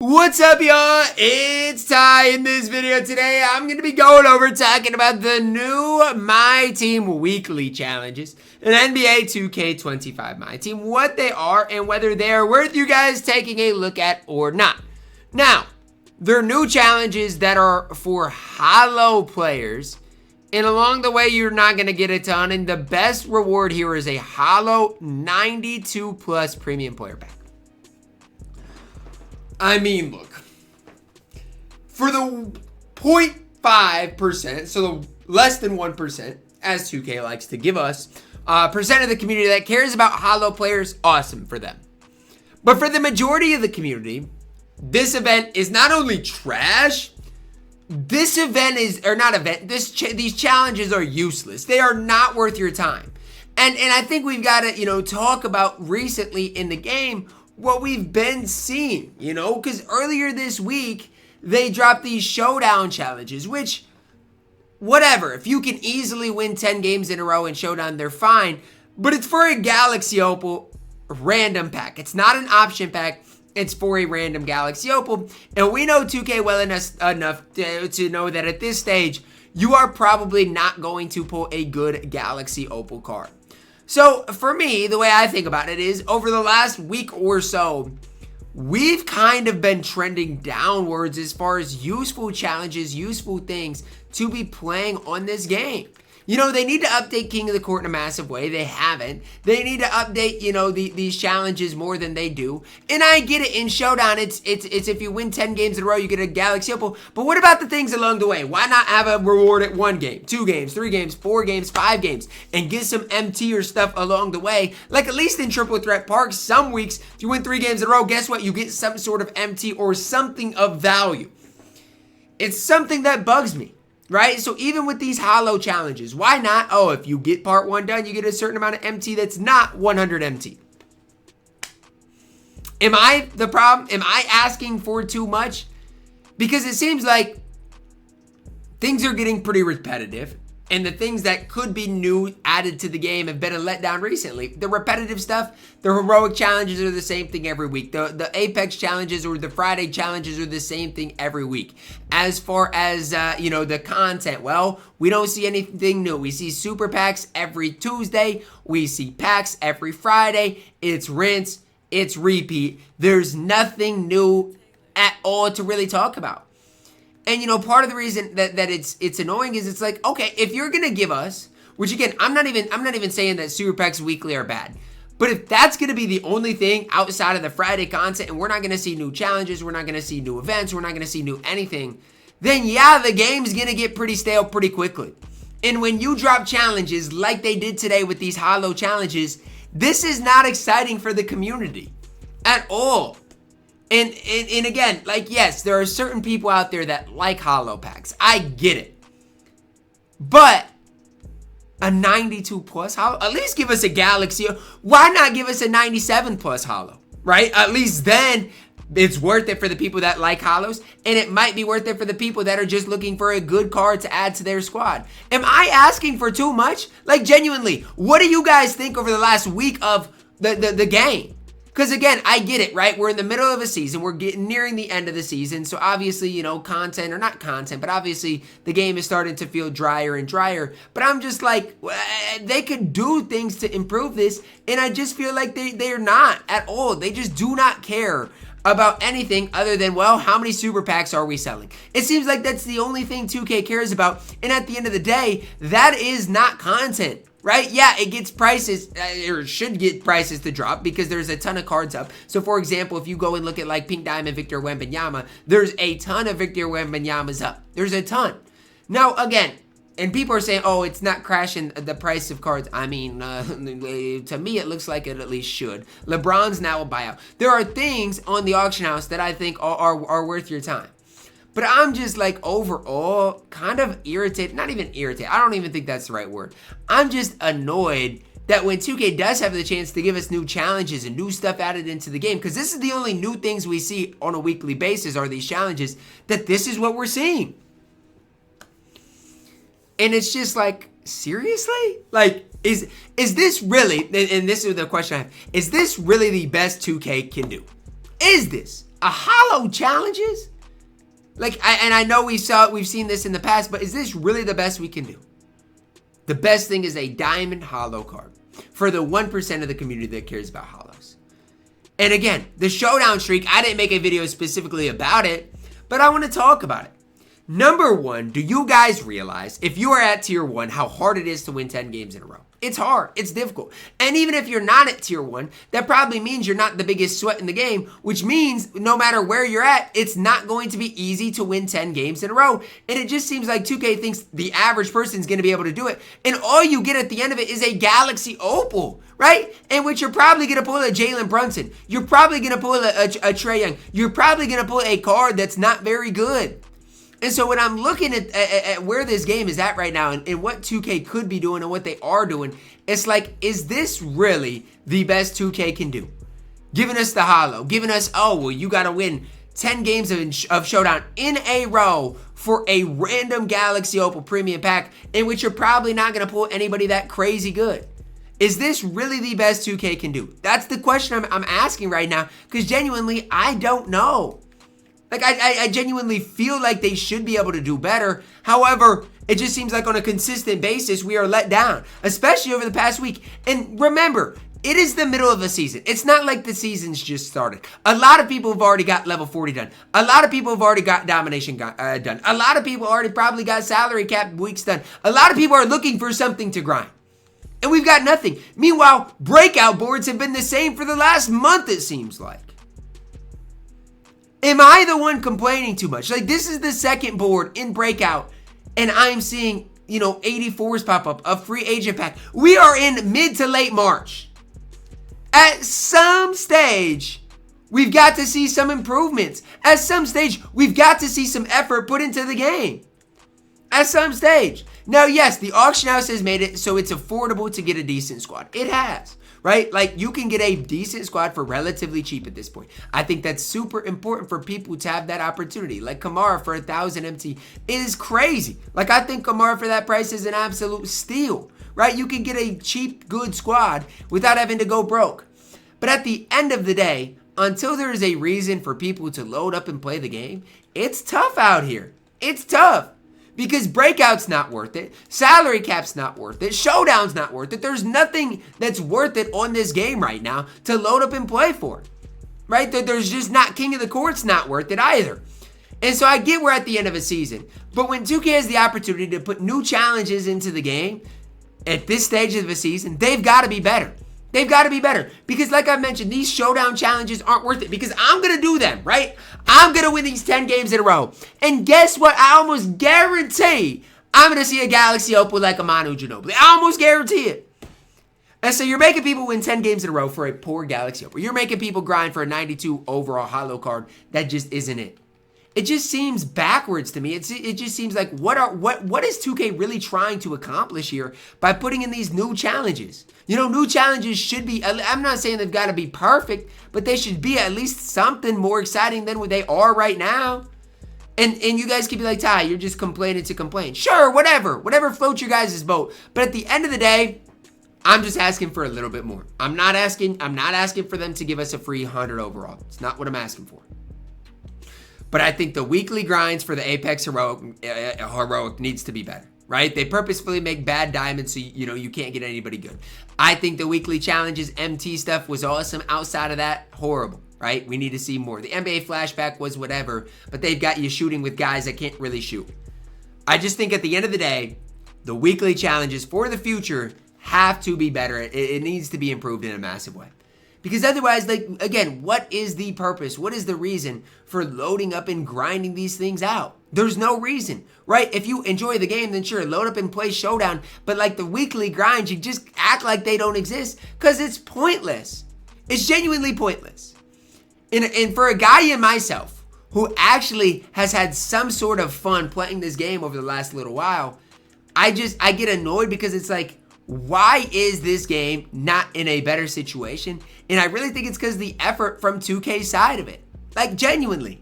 What's up, y'all? It's Ty. In this video today, I'm going to be going over talking about the new MyTEAM weekly challenges in NBA 2K25 MyTEAM, what they are, and whether they are worth you guys taking a look at or not. Now, they're new challenges that are for hollow players, and along the way, you're not going to get a ton, and the best reward here is a hollow 92 plus premium player pack. I mean, look, for the 0.5%, so the less than 1%, as 2K likes to give us, percent of the community that cares about hollow players, awesome for them. But for the majority of the community, this event is not only trash, this event is, or not event, these challenges are useless. They are not worth your time. And I think we've got to, talk about recently in the game what we've been seeing, because earlier this week, they dropped these Showdown challenges, which, whatever, if you can easily win 10 games in a row in Showdown, they're fine, but it's for a Galaxy Opal random pack. It's not an option pack, it's for a random Galaxy Opal, and we know 2K well enough to know that at this stage, you are probably not going to pull a good Galaxy Opal card. So, for me, the way I think about it is, over the last week or so, we've kind of been trending downwards as far as useful challenges, useful things to be playing on this game. They need to update King of the Court in a massive way. They haven't. They need to update, these challenges more than they do. And I get it, in Showdown, it's if you win 10 games in a row, you get a Galaxy Opal. But what about the things along the way? Why not have a reward at 1 game, 2 games, 3 games, 4 games, 5 games, and get some MT or stuff along the way? Like, at least in Triple Threat Park, some weeks, if you win 3 games in a row, guess what? You get some sort of MT or something of value. It's something that bugs me. Right? So even with these hollow challenges, why not? Oh, if you get part 1 done, you get a certain amount of MT that's not 100 MT. Am I the problem? Am I asking for too much? Because it seems like things are getting pretty repetitive, and the things that could be new added to the game have been a letdown recently. The repetitive stuff, the heroic challenges are the same thing every week. The Apex challenges or the Friday challenges are the same thing every week. As far as, the content, well, we don't see anything new. We see super packs every Tuesday. We see packs every Friday. It's rinse. It's repeat. There's nothing new at all to really talk about. And, part of the reason that it's annoying is it's like, okay, if you're going to give us, which again, I'm not even saying that super packs weekly are bad, but if that's going to be the only thing outside of the Friday content and we're not going to see new challenges, we're not going to see new events, we're not going to see new anything, then yeah, the game's going to get pretty stale pretty quickly. And when you drop challenges like they did today with these hollow challenges, this is not exciting for the community at all. And again, like, yes, there are certain people out there that like hollow packs. I get it. But a 92 plus hollow, at least give us a Galaxy. Why not give us a 97 plus hollow, right? At least then it's worth it for the people that like hollows, and it might be worth it for the people that are just looking for a good card to add to their squad. Am I asking for too much? Like, genuinely, what do you guys think over the last week of the game? Because again, I get it, right? We're in the middle of a season. We're nearing the end of the season. So obviously, content, or not content, but obviously the game is starting to feel drier and drier. But I'm just like, they could do things to improve this. And I just feel like they're not at all. They just do not care about anything other than, well, how many super packs are we selling? It seems like that's the only thing 2K cares about. And at the end of the day, that is not content. Right? Yeah, it gets prices, or should get prices to drop because there's a ton of cards up. So, for example, if you go and look at like Pink Diamond Victor Wembanyama, there's a ton of Victor Wembanyamas up. There's a ton. Now, again, and people are saying, oh, it's not crashing the price of cards. I mean, to me, it looks like it at least should. LeBron's now a buyout. There are things on the auction house that I think are worth your time. But I'm just like overall kind of irritated. Not even irritated. I don't even think that's the right word. I'm just annoyed that when 2K does have the chance to give us new challenges and new stuff added into the game, because this is the only new things we see on a weekly basis are these challenges, that this is what we're seeing. And it's just like, seriously? Like, is this really, and this is the question I have, is this really the best 2K can do? Is this? A hollow challenges? Like, I know we've seen this in the past, but is this really the best we can do? The best thing is a diamond hollow card for the 1% of the community that cares about hollows. And again, the Showdown streak, I didn't make a video specifically about it, but I want to talk about it. Number one, do you guys realize, if you are at tier 1, how hard it is to win 10 games in a row? It's hard. It's difficult. And even if you're not at tier 1, that probably means you're not the biggest sweat in the game, which means no matter where you're at, it's not going to be easy to win 10 games in a row. And it just seems like 2K thinks the average person is going to be able to do it. And all you get at the end of it is a Galaxy Opal, right? In which you're probably going to pull a Jalen Brunson. You're probably going to pull a Trae Young. You're probably going to pull a card that's not very good. And so when I'm looking at where this game is at right now and what 2K could be doing and what they are doing, it's like, is this really the best 2K can do? Giving us the hollow, giving us, oh, well, you got to win 10 games of Showdown in a row for a random Galaxy Opal premium pack in which you're probably not going to pull anybody that crazy good. Is this really the best 2K can do? That's the question I'm asking right now, because genuinely, I don't know. Like, I genuinely feel like they should be able to do better. However, it just seems like on a consistent basis, we are let down, especially over the past week. And remember, it is the middle of the season. It's not like the season's just started. A lot of people have already got level 40 done. A lot of people have already got domination done. A lot of people already probably got salary cap weeks done. A lot of people are looking for something to grind. And we've got nothing. Meanwhile, breakout boards have been the same for the last month, it seems like. Am I the one complaining too much? Like, this is the second board in breakout, and I'm seeing, 84s pop up, a free agent pack. We are in mid to late March. At some stage, we've got to see some improvements. At some stage, we've got to see some effort put into the game. At some stage. Now, yes, the auction house has made it so it's affordable to get a decent squad. It has. Right? Like, you can get a decent squad for relatively cheap at this point. I think that's super important for people to have that opportunity. Like, Kamara for 1,000 MT is crazy. Like, I think Kamara for that price is an absolute steal. Right? You can get a cheap, good squad without having to go broke. But at the end of the day, until there is a reason for people to load up and play the game, it's tough out here. It's tough. Because breakout's not worth it. Salary cap's not worth it. Showdown's not worth it. There's nothing that's worth it on this game right now to load up and play for. Right? There's just not, King of the Court's not worth it either. And so I get we're at the end of a season. But when 2K has the opportunity to put new challenges into the game at this stage of the season, they've got to be better. They've got to be better. Because like I mentioned, these Showdown challenges aren't worth it. Because I'm going to do them, right? I'm going to win these 10 games in a row. And guess what? I almost guarantee I'm going to see a Galaxy Opal like a Manu Ginobili. I almost guarantee it. And so you're making people win 10 games in a row for a poor Galaxy Opal. You're making people grind for a 92 overall hollow card. That just isn't it. It just seems backwards to me. It just seems like what is 2K really trying to accomplish here by putting in these new challenges? New challenges should be, I'm not saying they've got to be perfect, but they should be at least something more exciting than what they are right now. And you guys can be like, Ty, you're just complaining to complain. Sure, whatever floats your guys' boat. But at the end of the day, I'm just asking for a little bit more. I'm not asking for them to give us a free 100 overall. It's not what I'm asking for. But I think the weekly grinds for the Apex Heroic needs to be better, right? They purposefully make bad diamonds so, you can't get anybody good. I think the weekly challenges, MT stuff was awesome. Outside of that, horrible, right? We need to see more. The NBA flashback was whatever, but they've got you shooting with guys that can't really shoot. I just think at the end of the day, the weekly challenges for the future have to be better. It needs to be improved in a massive way. Because otherwise, like, again, what is the purpose? What is the reason for loading up and grinding these things out? There's no reason, right? If you enjoy the game, then sure, load up and play Showdown. But like the weekly grinds, you just act like they don't exist because it's pointless. It's genuinely pointless. And for a guy in myself who actually has had some sort of fun playing this game over the last little while, I get annoyed because it's like, why is this game not in a better situation? And I really think it's because the effort from 2K's side of it. Like, genuinely.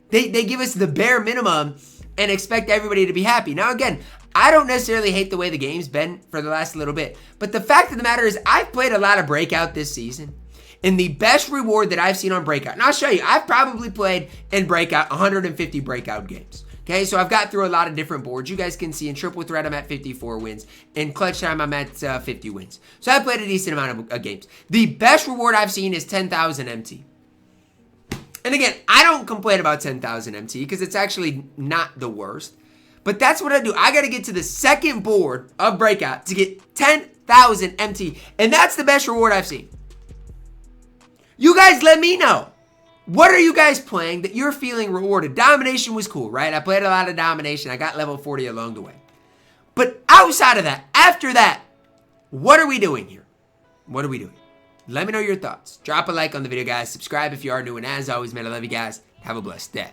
They give us the bare minimum and expect everybody to be happy. Now, again, I don't necessarily hate the way the game's been for the last little bit. But the fact of the matter is, I've played a lot of Breakout this season. And the best reward that I've seen on Breakout, and I'll show you, I've probably played in Breakout 150 Breakout games. Okay, so I've got through a lot of different boards. You guys can see in Triple Threat, I'm at 54 wins. In Clutch Time, I'm at 50 wins. So I've played a decent amount of games. The best reward I've seen is 10,000 MT. And again, I don't complain about 10,000 MT because it's actually not the worst. But that's what I do. I got to get to the second board of Breakout to get 10,000 MT. And that's the best reward I've seen. You guys let me know. What are you guys playing that you're feeling rewarded? Domination was cool, right? I played a lot of Domination. I got level 40 along the way. But outside of that, after that, what are we doing here? What are we doing? Let me know your thoughts. Drop a like on the video, guys. Subscribe if you are new. And as always, man, I love you guys. Have a blessed day.